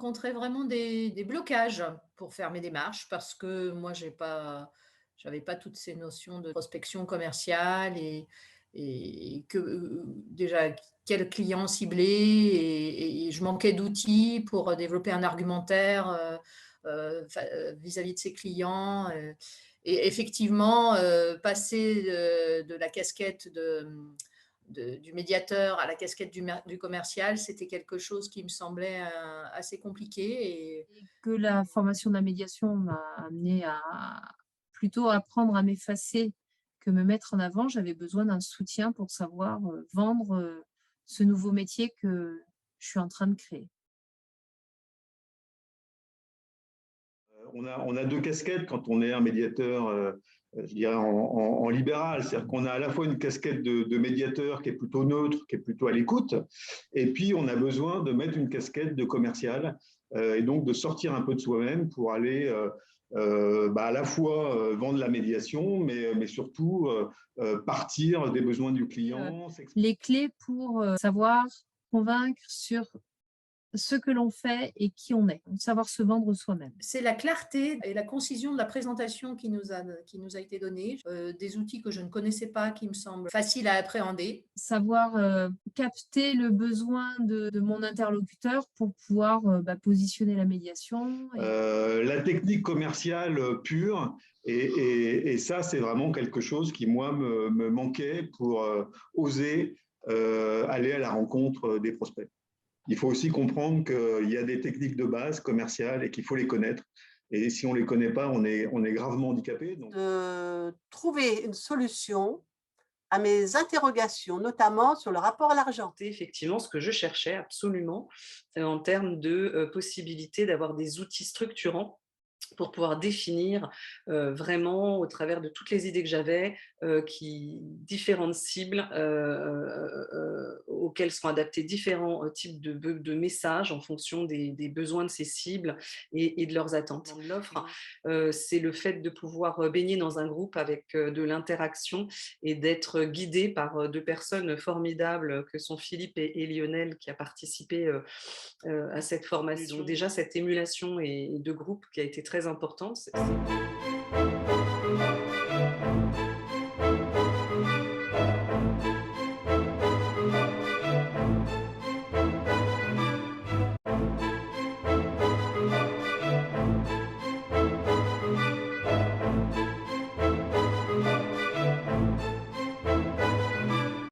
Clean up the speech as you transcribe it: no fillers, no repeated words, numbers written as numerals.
rencontré vraiment des blocages pour faire mes démarches parce que moi, j'avais pas toutes ces notions de prospection commerciale et que, déjà quel client cibler et je manquais d'outils pour développer un argumentaire, vis-à-vis de ses clients, et effectivement, passer de la casquette du médiateur à la casquette du commercial, c'était quelque chose qui me semblait assez compliqué. Et Et que la formation de la médiation m'a amenée à plutôt apprendre à m'effacer que me mettre en avant. J'avais besoin d'un soutien pour savoir, vendre, ce nouveau métier que je suis en train de créer. On a deux casquettes quand on est un médiateur, je dirais en libéral. C'est-à-dire qu'on a à la fois une casquette de médiateur qui est plutôt neutre, qui est plutôt à l'écoute, et puis on a besoin de mettre une casquette de commercial, et donc de sortir un peu de soi-même pour aller à la fois vendre la médiation, mais surtout partir des besoins du Heu, client. les clés pour, savoir convaincre sur ce que l'on fait et qui on est, savoir se vendre soi-même. c'est la clarté et la concision de la présentation qui nous a été donnée, des outils que je ne connaissais pas, qui me semblent faciles à appréhender. Savoir, capter le besoin de mon interlocuteur pour pouvoir, positionner la médiation et La technique commerciale pure. Et ça, c'est vraiment quelque chose qui, moi, me manquait pour oser aller à la rencontre des prospects. Il faut aussi comprendre qu'il y a des techniques de base commerciales et qu'il faut les connaître. Et si on ne les connaît pas, on est gravement handicapé. Donc, De trouver une solution à mes interrogations, notamment sur le rapport à l'argent. C'est effectivement ce que je cherchais absolument, en termes de, possibilité d'avoir des outils structurants pour pouvoir définir, vraiment au travers de toutes les idées que j'avais, différentes cibles, auxquelles sont adaptés différents, types de messages en fonction des besoins de ces cibles et de leurs attentes. Dans l'offre, c'est le fait de pouvoir, baigner dans un groupe avec, de l'interaction et d'être guidé par, 2 personnes formidables que sont Philippe et Lionel qui a participé, à cette formation. Donc déjà cette émulation et de groupe qui a été très importante.